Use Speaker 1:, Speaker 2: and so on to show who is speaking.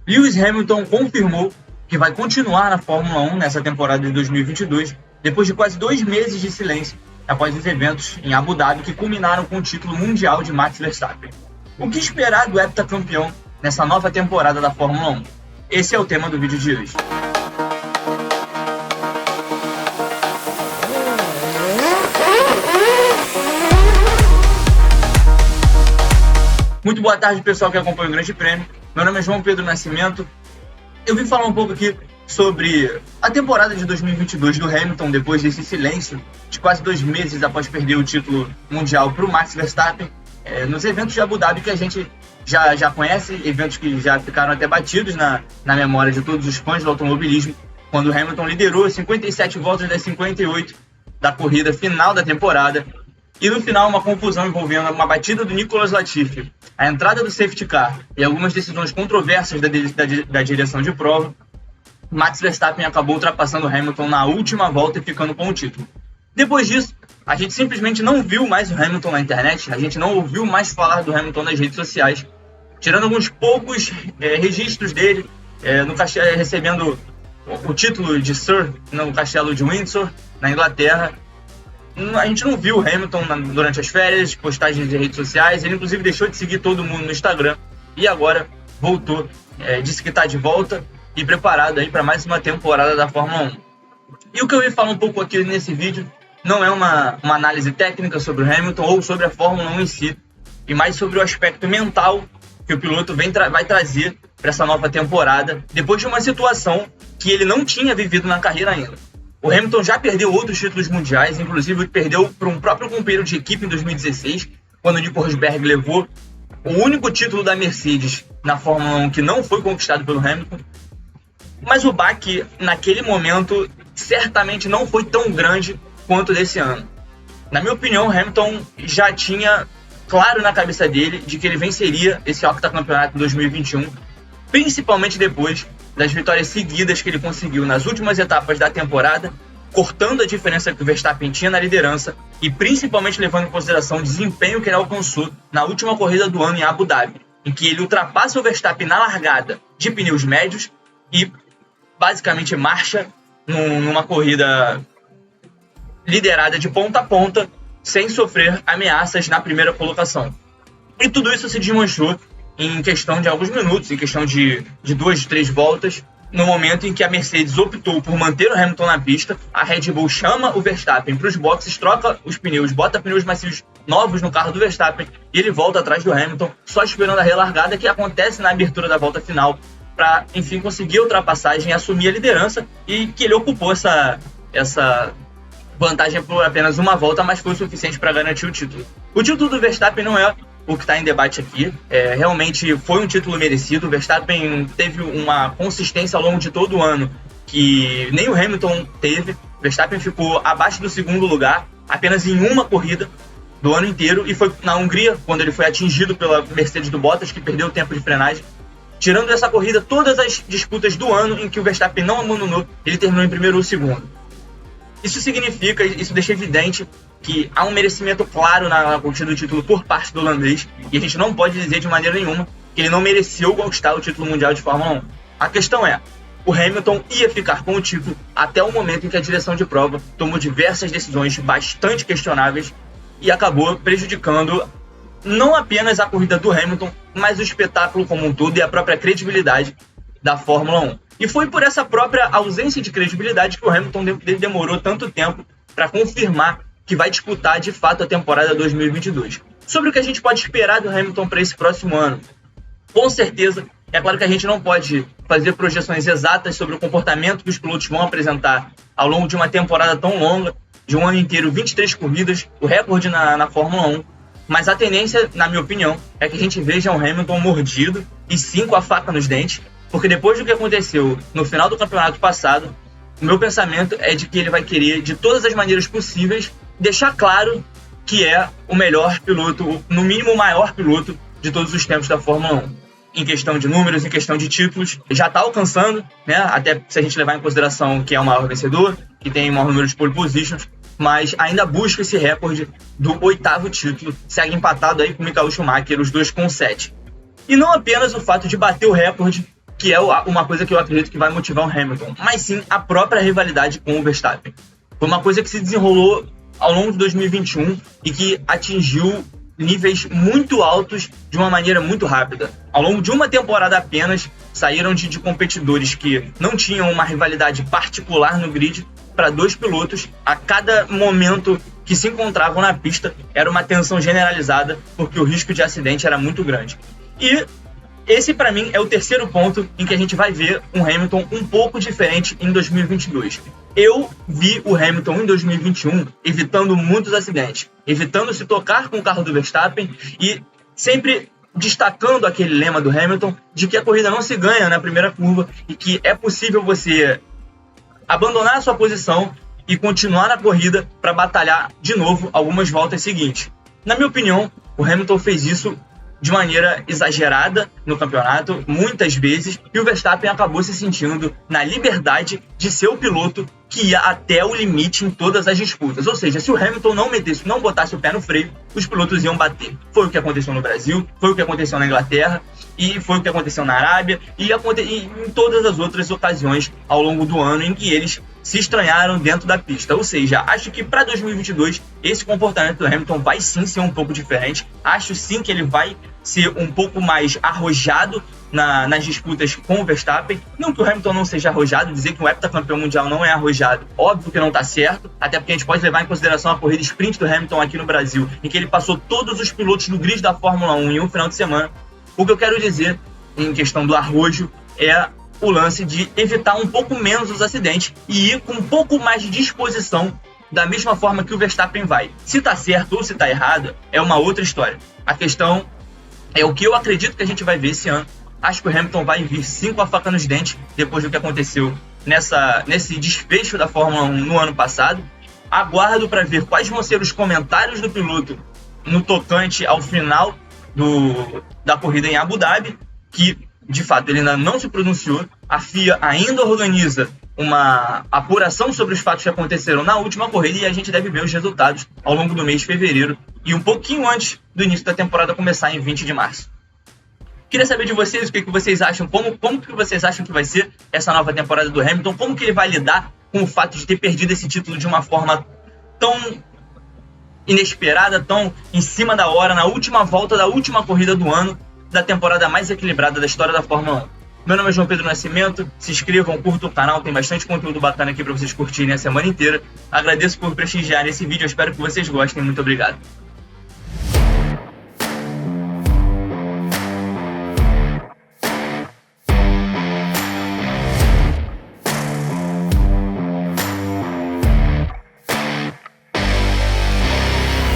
Speaker 1: Lewis Hamilton confirmou que vai continuar na Fórmula 1 nessa temporada de 2022, depois de quase 2 meses de silêncio após os eventos em Abu Dhabi que culminaram com o título mundial de Max Verstappen. O que esperar do heptacampeão nessa nova temporada da Fórmula 1? Esse é o tema do vídeo de hoje. Muito boa tarde, pessoal que acompanha o Grande Prêmio. Meu nome é João Pedro Nascimento. Eu vim falar um pouco aqui sobre a temporada de 2022 do Hamilton, depois desse silêncio de quase 2 meses após perder o título mundial para o Max Verstappen, nos eventos de Abu Dhabi que a gente já conhece, eventos que já ficaram até batidos na memória de todos os fãs do automobilismo, quando o Hamilton liderou 57 voltas das 58 da corrida final da temporada. E no final, uma confusão envolvendo uma batida do Nicolas Latifi, a entrada do safety car e algumas decisões controversas da direção de prova. Max Verstappen acabou ultrapassando Hamilton na última volta e ficando com o título. Depois disso, a gente simplesmente não viu mais o Hamilton na internet, a gente não ouviu mais falar do Hamilton nas redes sociais, tirando alguns poucos registros dele, recebendo o título de Sir no castelo de Windsor, na Inglaterra. A gente não viu o Hamilton durante as férias, postagens de redes sociais. Ele inclusive deixou de seguir todo mundo no Instagram e agora voltou, disse que está de volta e preparado para mais uma temporada da Fórmula 1. E o que eu ia falar um pouco aqui nesse vídeo não é uma análise técnica sobre o Hamilton ou sobre a Fórmula 1 em si, e mais sobre o aspecto mental que o piloto vai trazer para essa nova temporada, depois de uma situação que ele não tinha vivido na carreira ainda. O Hamilton já perdeu outros títulos mundiais, inclusive perdeu para um próprio companheiro de equipe em 2016, quando o Nico Rosberg levou o único título da Mercedes na Fórmula 1 que não foi conquistado pelo Hamilton. Mas o baque, naquele momento, certamente não foi tão grande quanto desse ano. Na minha opinião, o Hamilton já tinha claro na cabeça dele de que ele venceria esse octacampeonato em 2021, principalmente depois das vitórias seguidas que ele conseguiu nas últimas etapas da temporada, cortando a diferença que o Verstappen tinha na liderança e principalmente levando em consideração o desempenho que ele alcançou na última corrida do ano em Abu Dhabi, em que ele ultrapassa o Verstappen na largada de pneus médios e basicamente marcha numa corrida liderada de ponta a ponta sem sofrer ameaças na primeira colocação. E tudo isso se demonstrou em questão de alguns minutos, em questão de 2, 3 voltas, no momento em que a Mercedes optou por manter o Hamilton na pista, a Red Bull chama o Verstappen para os boxes, troca os pneus, bota pneus macios novos no carro do Verstappen e ele volta atrás do Hamilton, só esperando a relargada que acontece na abertura da volta final, para, enfim, conseguir a ultrapassagem e assumir a liderança, e que ele ocupou essa vantagem por apenas uma volta, mas foi o suficiente para garantir o título. O título do Verstappen não é o que está em debate aqui, realmente foi um título merecido. O Verstappen teve uma consistência ao longo de todo o ano que nem o Hamilton teve. O Verstappen ficou abaixo do segundo lugar apenas em uma corrida do ano inteiro, e foi na Hungria, quando ele foi atingido pela Mercedes do Bottas, que perdeu o tempo de frenagem. Tirando essa corrida, todas as disputas do ano em que o Verstappen não abandonou, ele terminou em primeiro ou segundo. Isso deixa evidente que há um merecimento claro na conquista do título por parte do holandês, e a gente não pode dizer de maneira nenhuma que ele não mereceu conquistar o título mundial de Fórmula 1. A questão é, o Hamilton ia ficar com o título até o momento em que a direção de prova tomou diversas decisões bastante questionáveis e acabou prejudicando não apenas a corrida do Hamilton, mas o espetáculo como um todo e a própria credibilidade da Fórmula 1. E foi por essa própria ausência de credibilidade que o Hamilton demorou tanto tempo para confirmar que vai disputar de fato a temporada 2022. Sobre o que a gente pode esperar do Hamilton para esse próximo ano, com certeza, é claro que a gente não pode fazer projeções exatas sobre o comportamento que os pilotos vão apresentar ao longo de uma temporada tão longa, de um ano inteiro, 23 corridas, o recorde na Fórmula 1, mas a tendência, na minha opinião, é que a gente veja um Hamilton mordido e sim com a faca nos dentes, porque depois do que aconteceu no final do campeonato passado, o meu pensamento é de que ele vai querer, de todas as maneiras possíveis, deixar claro que é o melhor piloto, no mínimo o maior piloto de todos os tempos da Fórmula 1. Em questão de números, em questão de títulos, já está alcançando, né? Até se a gente levar em consideração que é o maior vencedor, que tem o maior número de pole positions, mas ainda busca esse recorde do 8º título, segue empatado aí com o Michael Schumacher, os dois com 7. E não apenas o fato de bater o recorde que é uma coisa que eu acredito que vai motivar o Hamilton, mas sim a própria rivalidade com o Verstappen. Foi uma coisa que se desenrolou ao longo de 2021 e que atingiu níveis muito altos de uma maneira muito rápida. Ao longo de uma temporada apenas, saíram de competidores que não tinham uma rivalidade particular no grid para 2 pilotos. A cada momento que se encontravam na pista era uma tensão generalizada, porque o risco de acidente era muito grande. E esse, para mim, é o terceiro ponto em que a gente vai ver um Hamilton um pouco diferente em 2022. Eu vi o Hamilton em 2021 evitando muitos acidentes, evitando se tocar com o carro do Verstappen e sempre destacando aquele lema do Hamilton de que a corrida não se ganha na primeira curva e que é possível você abandonar a sua posição e continuar na corrida para batalhar de novo algumas voltas seguintes. Na minha opinião, o Hamilton fez isso de maneira exagerada no campeonato, muitas vezes, e o Verstappen acabou se sentindo na liberdade de ser o piloto que ia até o limite em todas as disputas. Ou seja, se o Hamilton não botasse o pé no freio, os pilotos iam bater. Foi o que aconteceu no Brasil, foi o que aconteceu na Inglaterra, e foi o que aconteceu na Arábia, e em todas as outras ocasiões ao longo do ano em que eles se estranharam dentro da pista. Ou seja, acho que para 2022 esse comportamento do Hamilton vai sim ser um pouco diferente. Acho sim que ele vai ser um pouco mais arrojado nas disputas com o Verstappen. Não que o Hamilton não seja arrojado, dizer que o heptacampeão mundial não é arrojado, óbvio que não está certo, até porque a gente pode levar em consideração a corrida sprint do Hamilton aqui no Brasil, em que ele passou todos os pilotos do grid da Fórmula 1 em um final de semana. O que eu quero dizer em questão do arrojo é o lance de evitar um pouco menos os acidentes e ir com um pouco mais de disposição, da mesma forma que o Verstappen vai. Se está certo ou se está errado é uma outra história. A questão é o que eu acredito que a gente vai ver esse ano. Acho que o Hamilton vai vir sim com a faca nos dentes depois do que aconteceu nesse desfecho da Fórmula 1 no ano passado. Aguardo para ver quais vão ser os comentários do piloto no tocante ao final da corrida em Abu Dhabi, que de fato ele ainda não se pronunciou. A FIA ainda organiza uma apuração sobre os fatos que aconteceram na última corrida e a gente deve ver os resultados ao longo do mês de fevereiro e um pouquinho antes do início da temporada começar em 20 de março. Queria saber de vocês o que vocês acham, como que vocês acham que vai ser essa nova temporada do Hamilton, como que ele vai lidar com o fato de ter perdido esse título de uma forma tão inesperada, tão em cima da hora, na última volta da última corrida do ano, da temporada mais equilibrada da história da Fórmula 1. Meu nome é João Pedro Nascimento, se inscrevam, curtam o canal, tem bastante conteúdo bacana aqui para vocês curtirem a semana inteira. Agradeço por prestigiar esse vídeo, eu espero que vocês gostem, muito obrigado.